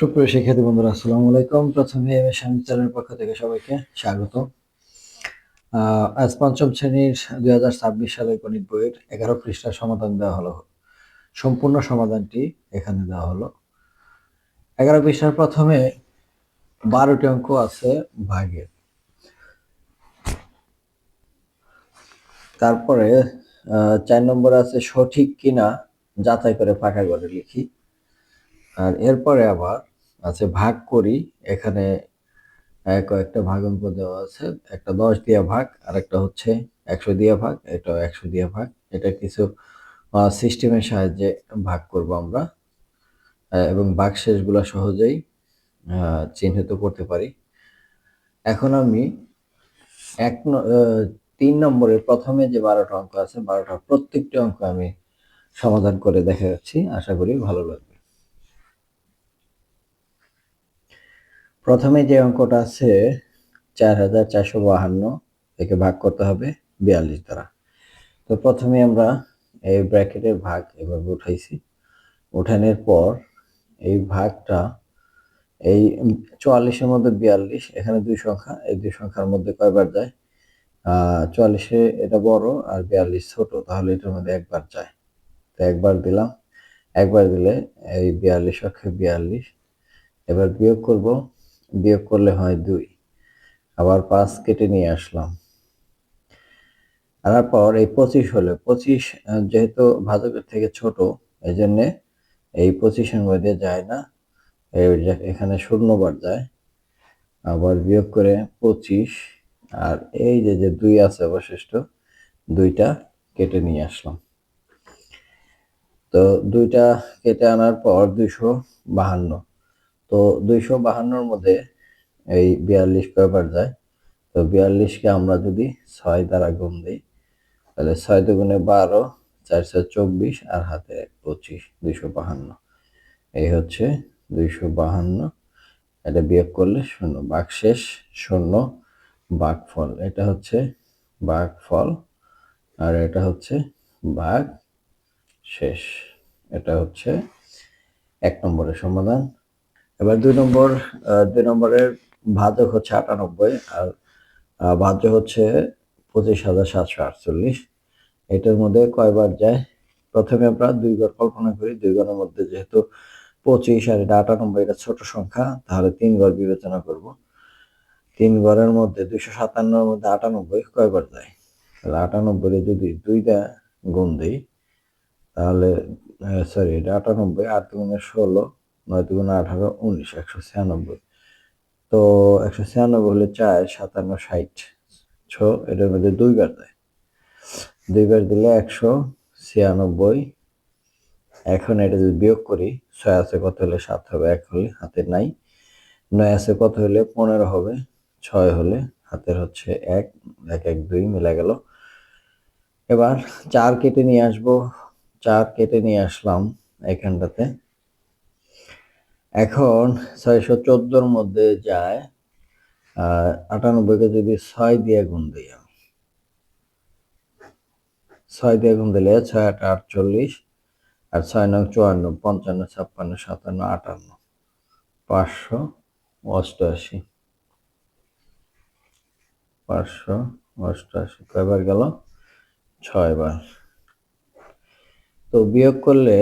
সুপ্রিয় শিক্ষার্থী বন্ধুরা, আসসালামু আলাইকুম। প্রথমে এম এ শামীম চ্যানেলের পক্ষ থেকে সবাইকে স্বাগত। আজ পঞ্চম শ্রেণীর 2026 সালের গণিত বইয়ের 11 পৃষ্ঠার সমাধান দেওয়া হলো। সম্পূর্ণ সমাধানটি এখানে দেওয়া হলো। 11 পৃষ্ঠার প্রথমে 12টি অঙ্ক আছে ভাগের। তারপরে 4 নম্বরে আছে সঠিক কিনা যাচাই করে ফাঁকা করে লিখি। আর এরপরে আবার আছে ভাগ করি। এখানে কয়েকটা ভাগ অঙ্ক দেওয়া আছে, একটা 10 দিয়ে ভাগ, আর একটা হচ্ছে 100 দিয়ে ভাগ, এটা 100 দিয়ে ভাগ। এটা কিছু সিস্টেমের সাহায্যে ভাগ করব আমরা, এবং ভাগশেষগুলো সহজেই চিহ্নিত করতে পারি। এখন আমি 3 নম্বরের প্রথমে যে 12টা অঙ্ক আছে, 12টা প্রত্যেকটি অঙ্ক আমি সমাধান করে দেখা যাচ্ছি, আশা করি ভালো লাগবে। প্রথমে যে অঙ্কটা আছে 4452 একে ভাগ করতে হবে 42 দ্বারা। তো প্রথমে আমরা এই ব্র্যাকেটের ভাগ এভাবে উঠাইছি। উঠানোর পর এই ভাগটা এই 44-এর মধ্যে 42, এখানে দুই সংখ্যা, এই দুই সংখ্যার মধ্যে কয়বার যায়? 44-এ এটা বড় আর 42 ছোট, তাহলে এটার মধ্যে একবার যায়। তো একবার দিলাম, একবার দিলে এই 42 অক্ষে 42। এবার বিয়োগ করব, বিয়োগ করলে হয় 2। আবার 5 কেটে নিয়ে আসলাম। আনার পর এই 25 হলো, 25 যেহেতু ভাজকের থেকে ছোট, এই জন্যে এই 25-এর মধ্যে যায় না, এখানে 0 বার যায়। আবার বিয়োগ করে 25, আর এই যে 2 আছে অবশিষ্ট, 2টা কেটে নিয়ে আসলাম। তো 2টা কেটে আনার পর 252। তো 252-র মধ্যে এই 42 কয়বার যায়? তো 42-কে আমরা যদি 6 দ্বারা গুণ দিই, তাহলে 6 দুগুণে 12, 4 4 24, আর হাতে 25, 252। এই হচ্ছে 252। এটা বিয়োগ করলে 0, ভাগশেষ 0, ভাগফল। এটা হচ্ছে ভাগফল, আর এটা হচ্ছে ভাগ শেষ। এটা হচ্ছে 1 নম্বরের সমাধান। এবার 2 নম্বরের ভাজক হচ্ছে 98, আর ভাজ্য হচ্ছে 25,748। এটার মধ্যে কয়বার যায়? প্রথমে আমরা 2 ঘর কল্পনা করি। 2 ঘরের মধ্যে যেহেতু 25 আর এটা 98, এটা ছোট সংখ্যা, তাহলে 3 ঘর বিবেচনা করব। 3 ঘরের মধ্যে 257-এর মধ্যে 98 কয়বার যায়? তাহলে 98 যদি 2 দিয়ে গুণ দিই, তাহলে সরি, এটা 98, 8 দুগুণে 16, 9 দুগুণে 18, 19, 196। তো 196 হলে 4, 57, 60, এটার মধ্যে 2 বার যায়। 2 বার দিলে 196। এখন এটা যদি বিয়োগ করি, 6 আছে কত হলে 7 হবে, 1 হলে হাতের নাই। 9 আছে কত হলে 15 হবে, 6 হলে হাতের হচ্ছে 1, 1 1 2 মিলে গেল। এবার 4 কেটে নিয়ে আসবো, 4 কেটে নিয়ে আসলাম এখানটাতে। এখন 614-র মধ্যে যায় 98-কে যদি 6 দিয়ে গুণ দিই, 6 দিয়ে গুণ দিলে 6 8 48, আর 6 9 54, 55, 56, 57, 58, 588। 588 কয়বার গেল? 6 বার। তো বিয়োগ করলে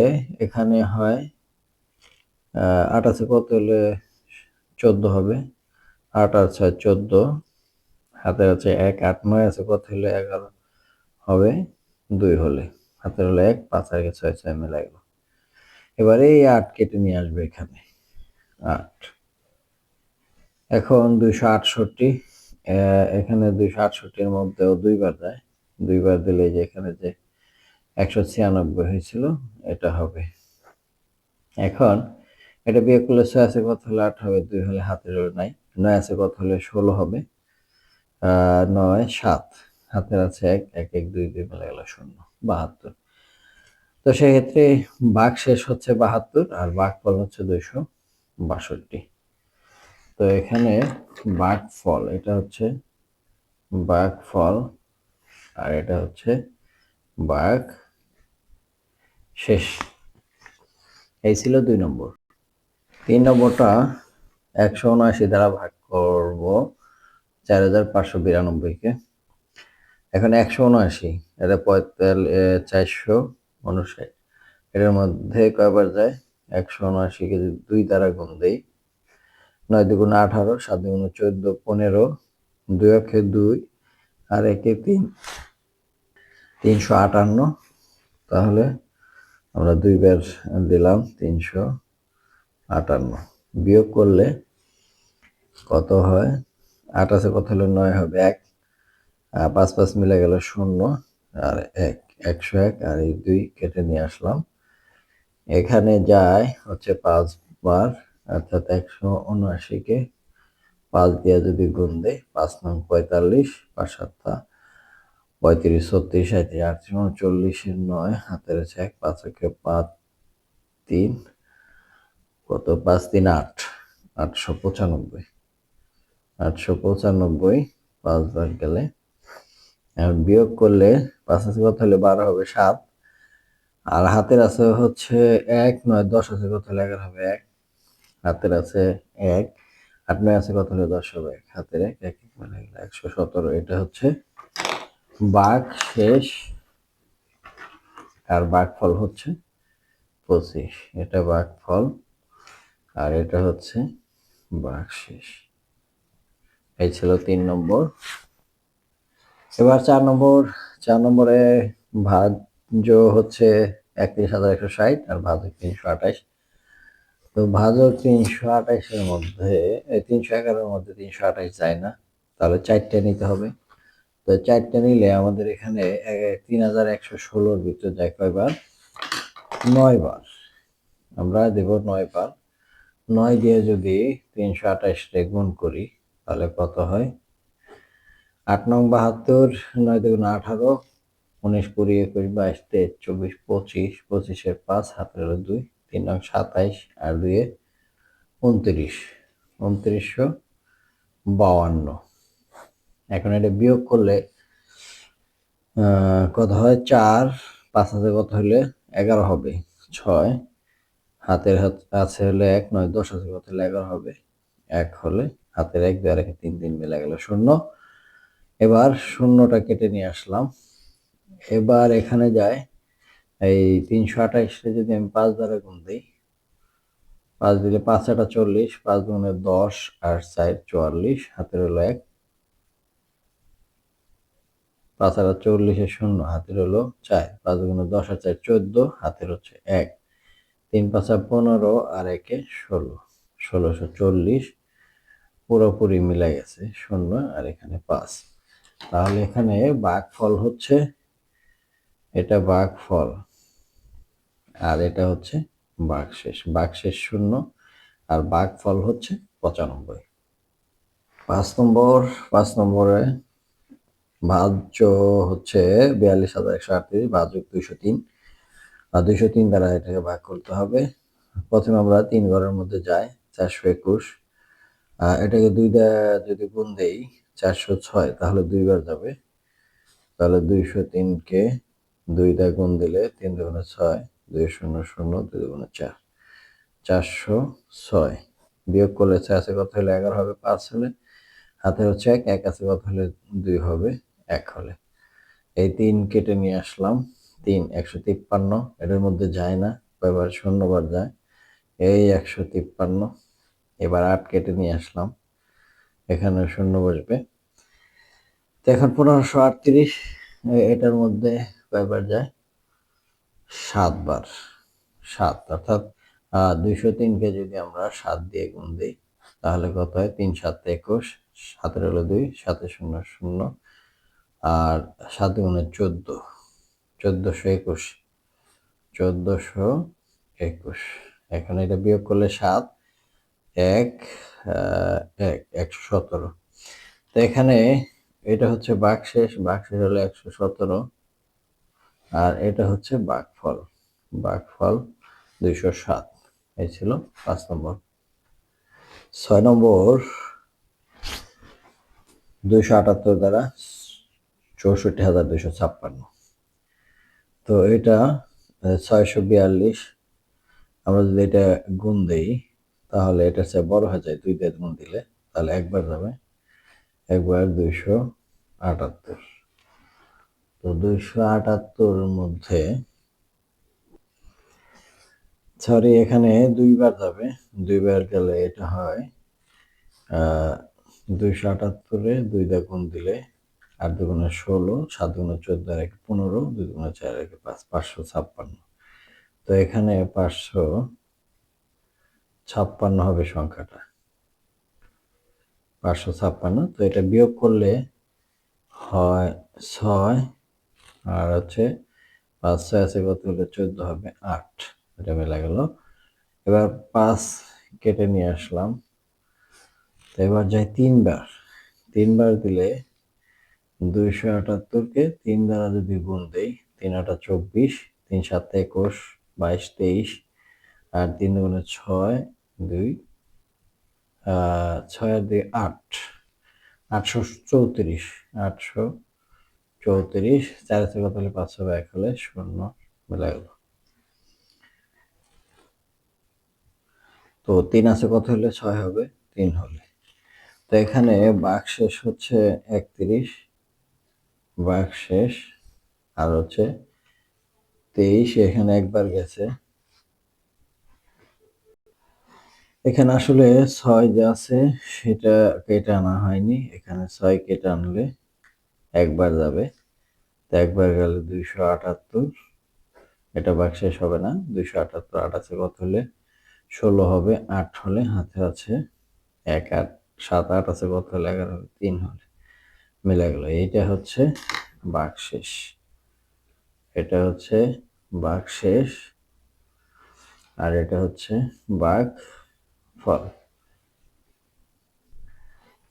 এখানে হয় 8 আছে কত হলে 14 হবে, 8 আর 6 14, হাতের আছে 1, 8 9 আছে কত হলে 11 হবে, 2 হলে হাতের হলো 1, 5 আর 6 6 মিলে গেল। এবারে এই 8 কেটে নিয়ে আসবে এখানে, 8। এখন 268, এখানে 268-এর মধ্যেও 2 বার যায়। 2 বার দিলে যে এখানে যে 196 হয়েছিল, এটা হবে। এখন এটা বিয়োগ করলে 6 আছে কত হলে 8 হবে, 2 হলে হাতের নাই। 9 আছে কত হলে 16 হবে, 9 7, হাতের আছে 1, 1 1 2 2 মিলে গেল 0, 72। তো সেক্ষেত্রে ভাগ শেষ হচ্ছে 72, আর ভাগফল হচ্ছে 262। তো এখানে ভাগফল, এটা হচ্ছে ভাগফল, আর এটা হচ্ছে ভাগ শেষ। এই ছিল 2 নম্বর। 3 নম্বরটা 179 দ্বারা ভাগ করব 4592-কে। এখন 179 এটা 459, এটার মধ্যে কয়বার যায়? 179-কে যদি 2 দ্বারা গুণ দেই, 9 দুগুণ 18, 7 দুগুণ 14, 15, 2 একে 2 আর একে 3, 358। তাহলে আমরা 2 বার দিলাম 358, বিয়োগ করলে কত হয়? 8 আছে কত হলো? 9 হবে 1, 5 5 মিলে গেল 0 আর 1, 101 আর এই 2 কেটে নিয়ে আসলাম। এখানে যায় হচ্ছে 5 বার, অর্থাৎ 179-কে 5 দিয়ে যদি গুণ দেই, 5 নং 45, 5 7 35, 36, 37, 38, 39, 9 হাতের আছে 1, 5 একে 5, 3 কত? 5 3 8, 895, 895 5 বার গেলে। এখন বিয়োগ করলে 5 আছে কত হলে? 12 হবে 7, আর হাতের আছে হচ্ছে 1, 9 10 আছে কত হলে? 11 হবে 1, হাতের আছে 1, 8 9 আছে কত হলে? 10 হবে 1, হাতের 1 1 মানে 117। এটা হচ্ছে ভাগশেষ, আর ভাগফল হচ্ছে 25। এটা ভাগফল আর এটা হচ্ছে ভাগশেষ। এই ছিল 3 নম্বর। এবার 4 নম্বর। 4 নম্বরে ভাজ্য হচ্ছে 31,160 আর ভাজক 328। তো ভাজক 328-এর মধ্যে 311-এর মধ্যে 328 যায় না, তাহলে 4টে নিতে হবে। তো 4টে নিলে আমাদের এখানে 3116-র ভিতরে যায় কয়বার? 9 বার। আমরা দেব 9 বার। 9 দিয়ে যদি 328-কে গুণ করি তাহলে কত হয়? 8 নং 72, 9 দুগুণ 18, 19 20 21 22 23 24 25, 25-এর 5 হাতের 2, 3 নং 27 আর 2 এ 29, 2952। এখন এটা বিয়োগ করলে কত হয়? 4, 5 হাতে কত হলে? 11 হবে 6, হাতের আছে হলে 1, 9 10 আছে কত হলে? 11 হবে 1 হলে, হাতের 1 2 আর 1 3 3 মিলে গেল 0। এবার শূন্যটা কেটে নিয়ে আসলাম। এবার এখানে যায় এই 328-কে যদি আমি 5 দ্বারা গুণ দিই, 5 দিলে 5 8 40, 5 গুণে 10 আর 4 44, হাতের হলো 1, 5 আর 40 এর 0, হাতের হলো 4, 5 গুণে 10 আর 4 14, হাতের হচ্ছে 1, 3 5 15 আর 1 16, 1640 পুরোপুরি মিলে গেছে 0 আর এখানে 5। তাহলে এখানে ভাগফল হচ্ছে, এটা ভাগফল আর এটা হচ্ছে ভাগশেষ। ভাগশেষ 0 আর ভাগফল হচ্ছে 95। 5 নম্বর। 5 নম্বরে ভাজ্য হচ্ছে 42,138, ভাজক 203 আর 203 দ্বারা এটাকে ভাগ করতে হবে। প্রথমে আমরা 3 ঘরের মধ্যে যাই, 421, এটাকে 2 দ্বারা যদি গুণ দেই 406, তাহলে 2 বার যাবে। তাহলে 203-কে 2 দ্বারা গুণ দিলে 3 দুগুণে 6, 2 0 0, 2 দুগুণে 4, 406। বিয়োগ করলে 6 আছে কত হলে? 11 হবে 5 হলে, হাতে হচ্ছে 1, 1 আছে কত হলে? 2 হবে 1 হলে। এই 3 কেটে নিয়ে আসলাম, 3 153, এটার মধ্যে যায় না, কয়বার? 0 বার যায়, এই 153। এবার 8 কেটে নিয়ে আসলাম, এখানে 0 বসবে। তো এখন 1538, এটার মধ্যে কয়বার যায়? 7 বার। 7, অর্থাৎ 203-কে যদি আমরা 7 দিয়ে গুণ দিই তাহলে কত হয়? 3 7 21, হাতের হলো 2, 7 0 0 আর 7 গুণে 14, 1421, 1421। এখন এটা বিয়োগ করলে 7 1 1 117। তো এখানে এটা হচ্ছে ভাগশেষ, ভাগশেষ হলো 117 আর এটা হচ্ছে ভাগফল, ভাগফল 207। এই ছিল 5 নম্বর। 6 নম্বর 278 দ্বারা 64,256। তো এটা 642, আমরা যদি এটা গুণ দেই তাহলে এটার চেয়ে বড় হয়ে যায় 2 দিয়ে গুণ দিলে, তাহলে একবার যাবে, একবার 278। তো 278 মধ্যে সরি এখানে 2বার যাবে, 2বার গেলে এটা হয় 278-এ 2 দিয়ে গুণ দিলে 8 দুগুণে 16, 7 দুগুণে 14, আর 1 15, 2 দুগুণে 4, 1 5, 556। তো এখানে 556 হবে সংখ্যাটা, 556। তো এটা বিয়োগ করলে হয় 6, আর হচ্ছে 5 6 আছে কত হলে 14 হবে 8, এটা মিলে গেল। এবার 5 কেটে নিয়ে আসলাম, তো এবার যাই 3বার দিলে 278-কে 3 দ্বারা যদি গুণ দেই, 3 8 24, 3 7 21, 22 23, আর 3 দুগুণে 6, 2 6 আর 2 8, 834, 834, 4 আছে কত হলে 5 হবে 1 হলে 0, মিলে গেল। তো 3 আছে কত হলে 6 হবে, 3 হলে। তো এখানে ভাগশেষ হচ্ছে 31, ভাগশেষ, আর হচ্ছে 23, এখানে একবার গেছে। এখানে আসলে 6 যে আছে সেটা কেটে আনা হয়নি, এখানে 6 কেটে আনলে একবার যাবে, তো একবার গেলে 278, এটা ভাগশেষ হবে না, 278, 8 আছে কত হলে 16 হবে, 8 হলে হাতে আছে 1, 8 7 8 আছে কত হলে 11 হবে, 3 হলে, মিলে গেল। এইটা হচ্ছে ভাগশেষ, এটা হচ্ছে ভাগশেষ, আর এটা হচ্ছে ভাগফল।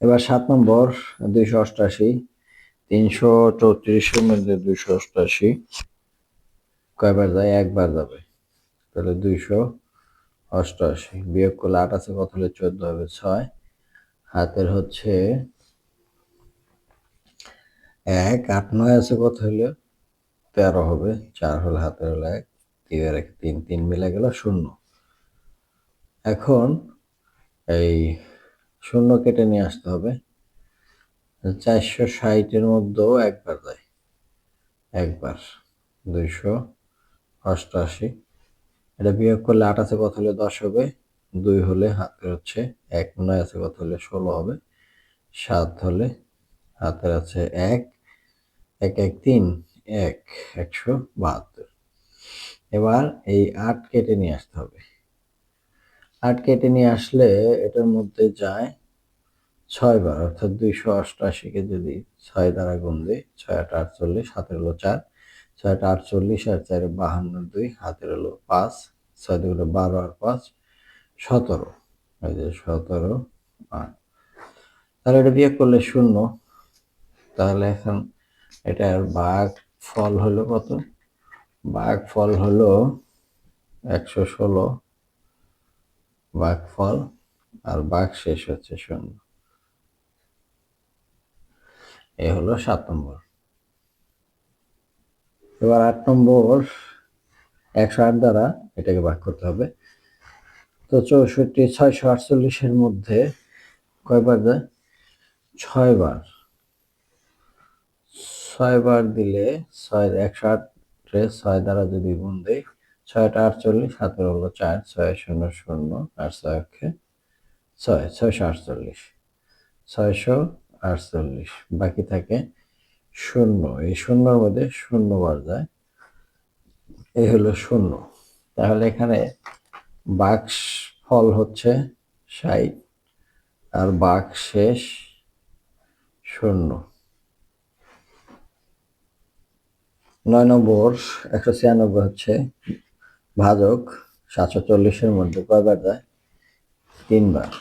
এবার 7 নম্বর 288, 334-এর মধ্যে 288 কয়বার যায়, একবার যাবে, তাহলে 288 বিয়োগ করলে 8 আছে কত হলে 14 হবে 6, হাতের হচ্ছে 1, 8 9 আছে কত হলে 13 হবে, 4 হলে হাতের হলো 1, 3 আর 1 3, 3 মিলে গেল 0। এখন এই 0 কেটে নিয়ে আসতে হবে, 460-এর মধ্যেও একবার যায়, একবার 288, এটা বিয়োগ করলে 8 আছে কত হলে 10 হবে, 2 হলে হাতের হচ্ছে 1, 9 আছে কত হলে 16 হবে, 7 হলে হাতের আছে 1, 1 1 3, 1, 172। এবার এই 8 কেটে নিয়ে আসতে হবে, 8 কেটে নিয়ে আসলে এটার মধ্যে যায় 6 বার, অর্থাৎ 288-কে যদি 6 দ্বারা গুণ দিই, 6 8 48, হাতের হলো 4, 6 8 48 আর 4 52, 2 হাতের হলো 5, 6 2 12 আর 5 17, এই যে 17 8। তাহলে এটা বিয়োগ করলে 0, তাহলে এখন এটার ভাগ ফল হলো কত, ভাগ ফল হলো 116, ভাগ ফল, আর ভাগ শেষ হচ্ছে 0। এই হলো 7 নম্বর। এবার 8 নম্বর 108 দ্বারা এটাকে ভাগ করতে হবে। তো 64 648-এর মধ্যে কয়বার যায়, 6 বার, 6 বার দিলে 6 108-রে 6 দ্বারা যদি গুণ দেই, 6 8 48, হাতের হলো 4, 6 0 0, আর 6 6 648, 648, বাকি থাকে 0, এই 0-র মধ্যে 0 বার যায়, এই হলো 0। তাহলে এখানে ভাগ ফল হচ্ছে 60, আর ভাগ শেষ 0। 9 নম্বর 196 হচ্ছে ভাজক 740-এর মধ্যে কয়বার যায়, 3 বার।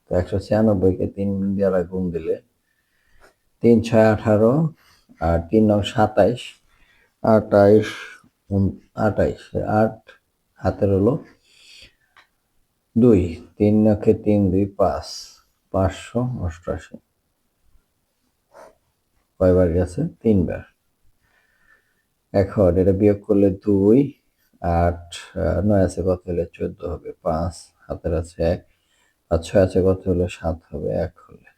তো 196-কে 3 দ্বারা গুণ দিলে 3 6 18, আর 3 9 27, 28 28, 8 হাতের হলো 2, 3 9 3 2 5, 588 কয়বার গেছে, 3 বার। এখন এটা বিয়োগ করলে 2, 8 9 আছে কত হলে 14 হবে 5, হাতের আছে 1, আর 6 আছে কত হলে 7 হবে 1 হলে।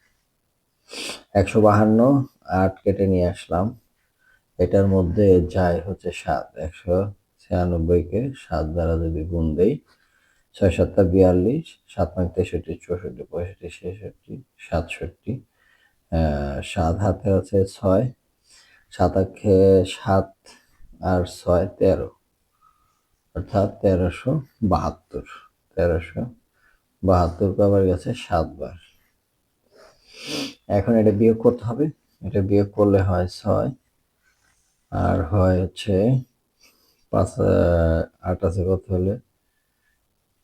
152, 8 কেটে নিয়ে আসলাম, এটার মধ্যে যায় হচ্ছে 7, 196-কে 7 দ্বারা যদি গুণ দেই, 6 7 42, 7 9 63, 64, 65, 66, 67, 7 হাতে আছে 6, 7 আঁকে 7 আর 6 13, অর্থাৎ 1372। 1372 কবার গেছে 7 বার। এখন এটা বিয়োগ করতে হবে, এটা বিয়োগ করলে হয় 6 আর হয় হচ্ছে 5, 8 আছে কত হলে,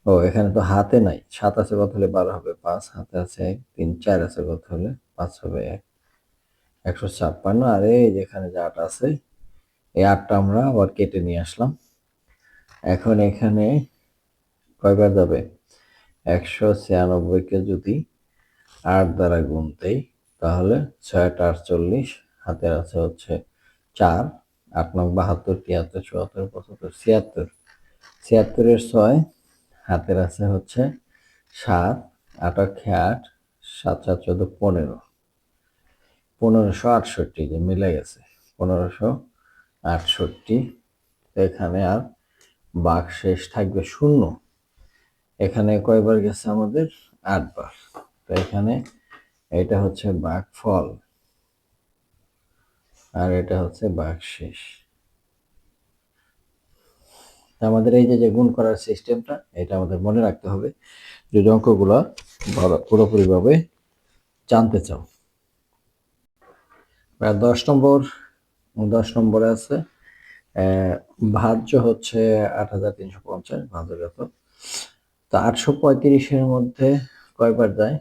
ও এখানে তো হাতে নাই, 7 আছে কত হলে 12 হবে, 5 হাতে আছে 1, 3 4 আছে কত হলে 5 হবে 1, 156। আর এই যেখানে যে 8 আছে, এই 8টা আমরা আবার কেটে নিয়ে আসলাম। এখন এখানে কয়বার যাবে, 196-কে যদি 8 দ্বারা গুণ দেই, তাহলে 6 8 48, হাতের আছে হচ্ছে 4, 8 9 72, 73 74 75 76, 76-এর 6, হাতের আছে হচ্ছে 7, 8 8, 7 7 14 15, 1568, যে মিলে গেছে 1568। এখানে আর ভাগশেষ থাকবে 0। এখানে কয়বার গেছে আমাদের, 8 বার। তো এখানে এটা হচ্ছে ভাগফল আর এটা হচ্ছে ভাগশেষ। আমাদের এই যে গুণ করার সিস্টেমটা, এটা আমাদের মনে রাখতে হবে যদি অঙ্কগুলো পুরোপুরিভাবে জানতে চাও। 10 নম্বরে আছে ভাজ্য হচ্ছে 8350, ভাজ্য কত, তো 835-এর মধ্যে কয়বার যায়,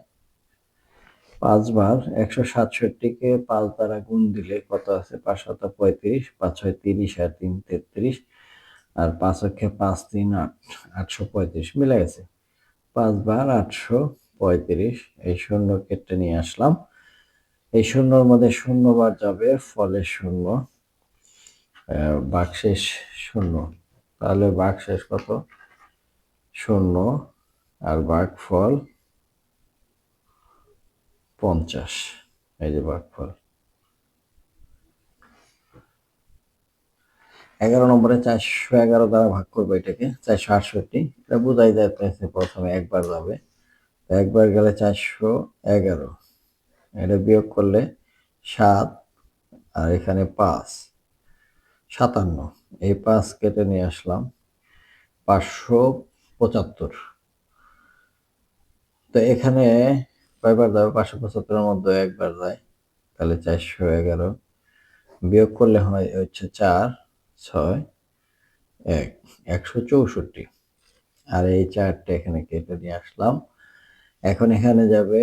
5 বার। 167-কে 5 দ্বারা গুণ দিলে কত আছে, 5 7 35, 5 6 30 আর 3 33, আর 5 অক্ষে 5 3 8, 835 মিলে গেছে। 5 বার 835, এই শূন্য কেটে নিয়ে আসলাম, এই শূন্যর মধ্যে 0 বার যাবে, ফলে 0, ভাগশেষ 0। তাহলে ভাগশেষ কত, 0, আর ভাগফল 50। এই যে ভাগফল। 11 নম্বরে 411 দ্বারা ভাগ করবো এটাকে, 468, এটা বোঝাই যাইতেছে প্রথমে একবার যাবে, একবার গেলে 411, এটা বিয়োগ করলে 7, আর এখানে 5, 57, এই 5 কেটে নিয়ে আসলাম, 575। তো এখানে কয়বার যাবে, 575-এর মধ্যে একবার যায়, তাহলে 411 বিয়োগ করলে হয় হচ্ছে 4 6 1, 164। আর এই 4টা এখানে কেটে নিয়ে আসলাম। এখন এখানে যাবে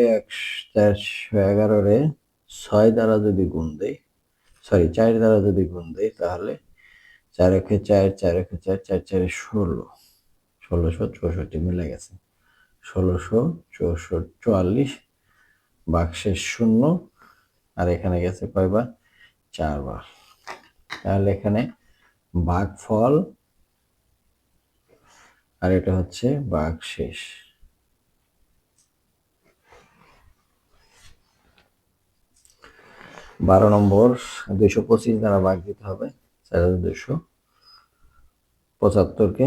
411-রে 6 দ্বারা যদি গুণ দেই, সরি 4 দ্বারা যদি গুণ দেই, তাহলে 4 একে 4, 4 একে 4, 4 4 16, 1664 মিলে গেছে, 1644, ভাগশেষ 0, আর এখানে গেছে কয়বার, 4 বার। তাহলে এখানে ভাগফল আর এটা হচ্ছে ভাগশেষ। 12 নম্বর, 225 দ্বারা ভাগ দিতে হবে 4275-কে।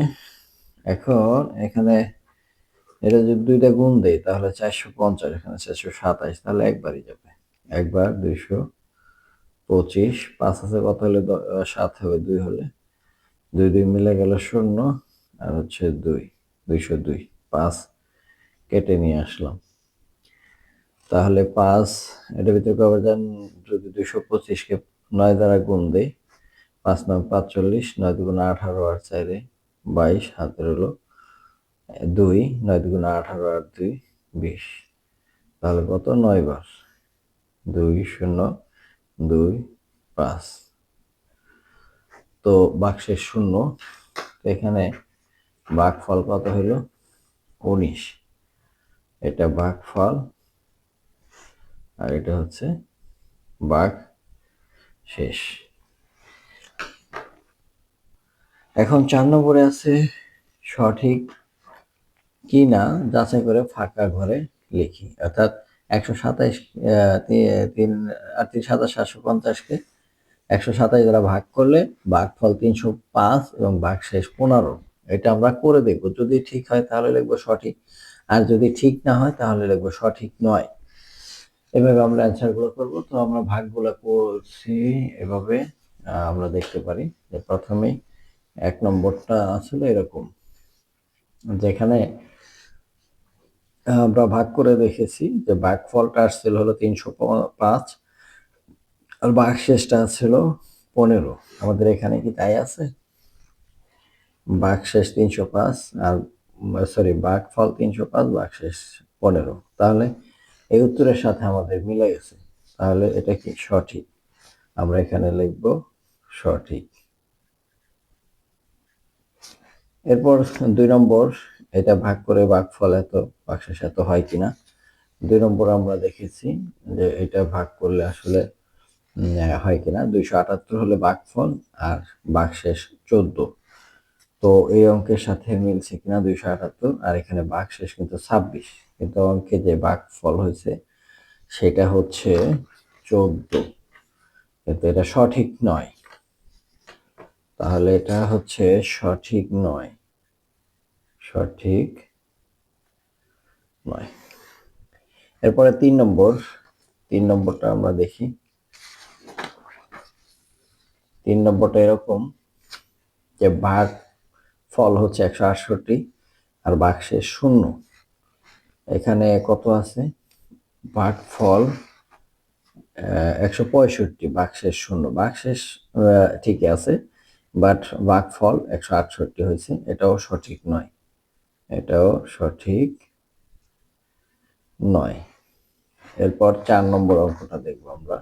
এখন এখানে এটা যদি 2টা গুণ দেই, তাহলে 450, এখানে 427, তাহলে একবারই যাবে, একবার 225। 5 আছে কত হলে 7 হবে, 2 হলে, 2 2 মিলে গেল 0, আর হচ্ছে 2, 202। 5 কেটে নিয়ে আসলাম, তাহলে 5 এটার ভিতরে কবার যান, যদি 225-কে 9 দ্বারা গুণ দেই, 5 9 45, 9 2 18, আর 4 22, হাতের হলো 2, 9 2 18, আর 2 20, তাহলে কত, 9 বার, 2 0 2 5। তো ভাগশেষ 0, এখানে ভাগফল কত হলো, 19। এটা ভাগফল আর এটা হচ্ছে ভাগশেষ। এখন 4 নম্বরে আছে সঠিক কি না যাচাই করে ফাঁকা ঘরে লিখি। অর্থাৎ 127 তিন 750কে 127 দ্বারা ভাগ করলে ভাগফল 305 এবং ভাগশেষ 15। এটা আমরা করে দেখব, যদি ঠিক হয় তাহলে লিখবো সঠিক, আর যদি ঠিক না হয় তাহলে লিখবো সঠিক নয়। এভাবে আমরা অ্যান্সার গুলো করবো। তো আমরা ভাগগুলো করছি এভাবে। আমরা দেখতে পারি যে প্রথমেই 1 নম্বরটা আসলে এরকম, যেখানে আমরা ভাগ করে দেখেছি যে ভাগফলটা আসছিল হলো 305 আর ভাগশেষটা ছিল 15। আমাদের এখানে কি তাই আছে? ভাগশেষ 305 আর ভাগফল 305, ভাগশেষ 15। তাহলে এই উত্তরের সাথে আমাদের মিলে গেছে, তাহলে এটা কি সঠিক? আমরা এখানে লিখব সঠিক। এরপর 2 নম্বর, এটা ভাগ করে ভাগফল এত ভাগশেষ এত হয় কিনা। 2 নম্বর আমরা দেখেছি যে এটা ভাগ করলে আসলে হয় কিনা। 278 হলে ভাগফল আর ভাগশেষ 14। তো এই অঙ্কের সাথে মিলছে কিনা 278, আর এখানে ভাগশেষ কিন্তু 26, কিন্তু অঙ্কে যে ভাগফল হয়েছে সেটা হচ্ছে 14, কিন্তু এটা সঠিক নয়। তাহলে এটা হচ্ছে সঠিক নয়, সঠিক নয়। এরপরে 3 নম্বর, 3 নম্বরটা আমরা দেখি। 3 নম্বরটা এরকম যে ভাগ ফল হচ্ছে 168 আর ভাগশেষ 0। এখানে কত আছে? ভাগফল 165, ভাগশেষ 0। ভাগশেষ ঠিকই আছে, বাট ভাগফল 168 হয়েছে, এটাও সঠিক নয়, এটাও সঠিক নয়। এরপর 4 নম্বর অঙ্কটা দেখবো আমরা।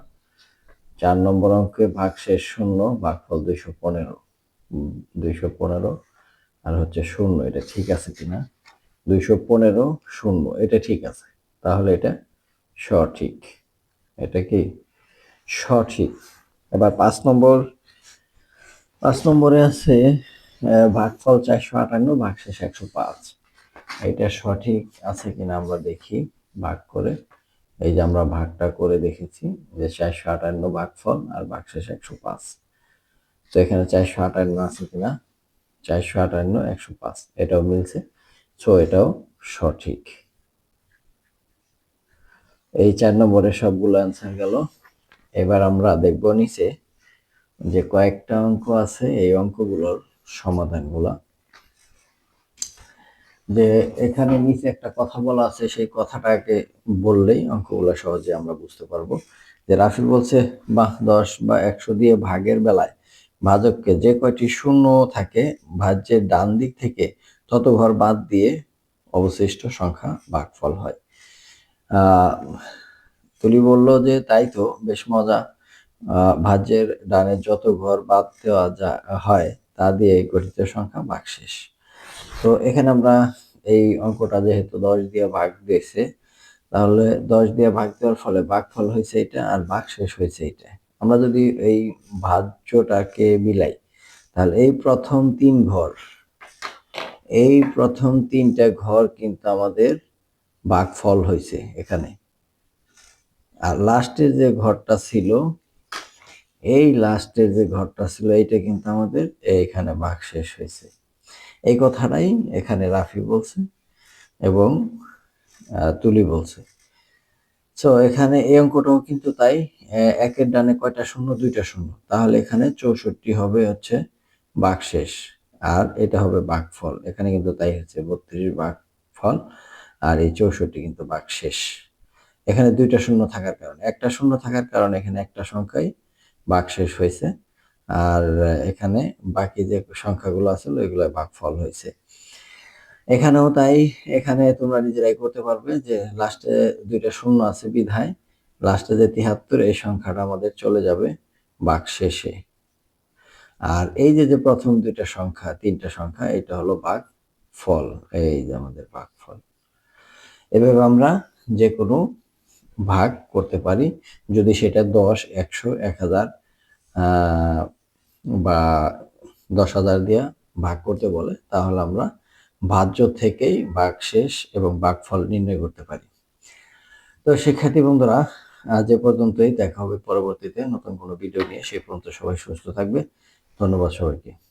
4 নম্বর অঙ্কে ভাগশেষ 0, ভাগফল 215, 215 আর হচ্ছে 0, এটা ঠিক আছে কিনা? 215 0, এটা ঠিক আছে, তাহলে এটা সঠিক। এটা কি সঠিক? এবার 5 নম্বর, 5 নম্বরে আছে ভাগফল 458, ভাগশেষ 105। এটা সঠিক আছে কিনা আমরা দেখি ভাগ করে। এই যে আমরা ভাগটা করে দেখেছি যে 458 ভাগফল আর ভাগশেষ 105। তো এখানে 458 আছে কিনা? 458 105, এটাও মিলছে, সো এটাও সঠিক। এই 4 নম্বরের সবগুলো অ্যান্সার গেল। এবার আমরা দেখব নিচে যে কয়েকটা অঙ্ক আছে, এই অঙ্কগুলোর সমাধানগুলা। যে এখানে নিচে একটা কথা বলা আছে, সেই কথাটাকে বললেই অঙ্কগুলো সহজে আমরা বুঝতে পারবো। যে রাফি বলছে 10 বা 100 দিয়ে ভাগের বেলায় ভাজককে যে কয়টি শূন্য থাকে ভাজ্যের ডান দিক থেকে তত ঘর বাদ দিয়ে অবশিষ্ট সংখ্যা ভাগফল হয়। তুলি বলল যে তাই তো, বেশ মজা। ভাজ্যের ডানের যত ঘর বাদ দেওয়া হয় তা দিয়ে গঠিত সংখ্যা ভাগশেষ। তো এখানে আমরা এই অঙ্কটা যেহেতু 10 দিয়ে ভাগ দিয়েছে, তাহলে 10 দিয়ে ভাগ দেওয়ার ফলে ভাগফল হয়েছে এটা আর ভাগশেষ হয়েছে এটা। আমরা যদি এই ভাজ্যটাকে মিলাই, তাহলে এই প্রথম 3 ঘর, এই প্রথম 3টা ঘর কিন্তু আমাদের ভাগফল হয়েছে এখানে, আর লাস্টের যে ঘরটা ছিল, এই লাস্টের যে ঘরটা ছিল এইটা কিন্তু আমাদের এইখানে ভাগশেষ হয়েছে। এই কথাটাই এখানে রাফি বলছে এবং তুলি বলছে। সো এখানে এই অঙ্কটাও কিন্তু তাই, একের ডানে কয়টা শূন্য? 2টা শূন্য, তাহলে এখানে 64 হবে হচ্ছে ভাগশেষ আর এটা হবে ভাগফল। এখানে কিন্তু তাই হচ্ছে 32 ভাগফল আর এই 64 কিন্তু ভাগশেষ। এখানে 2টা শূন্য থাকার কারণে, একটা শূন্য থাকার কারণে এখানে একটা সংখ্যাই ভাগশেষ হয়েছে, আর এখানে বাকি যে সংখ্যাগুলো আছে ওইগুলো ভাগফল হয়েছে। এখানেও তাই, এখানে তোমরা নিজেরাই করতে পারবে যে লাস্টে 2টা শূন্য আছে বিধায় লাস্টে যে 73 এই সংখ্যাটা আমাদের চলে যাবে ভাগশেষে। আর এই যে প্রথম 2টা সংখ্যা, 3টা সংখ্যা, এটা হলো ভাগফল, এই যে আমাদের ভাগফল। এভাবে আমরা যে কোনো ভাগ করতে পারি, যদি সেটা 10, 100, 1000 বা 10,000 দিয়ে ভাগ করতে বলে, তাহলে আমরা ভাজ্য থেকেই ভাগশেষ এবং ভাগফল নির্ণয় করতে পারি। তো শিক্ষার্থী বন্ধুরা, আজ এ পর্যন্তই। দেখা হবে পরবর্তীতে নতুন কোনো ভিডিও নিয়ে। সেই পর্যন্ত সবাই সুস্থ থাকবে। ধন্যবাদ সবাইকে।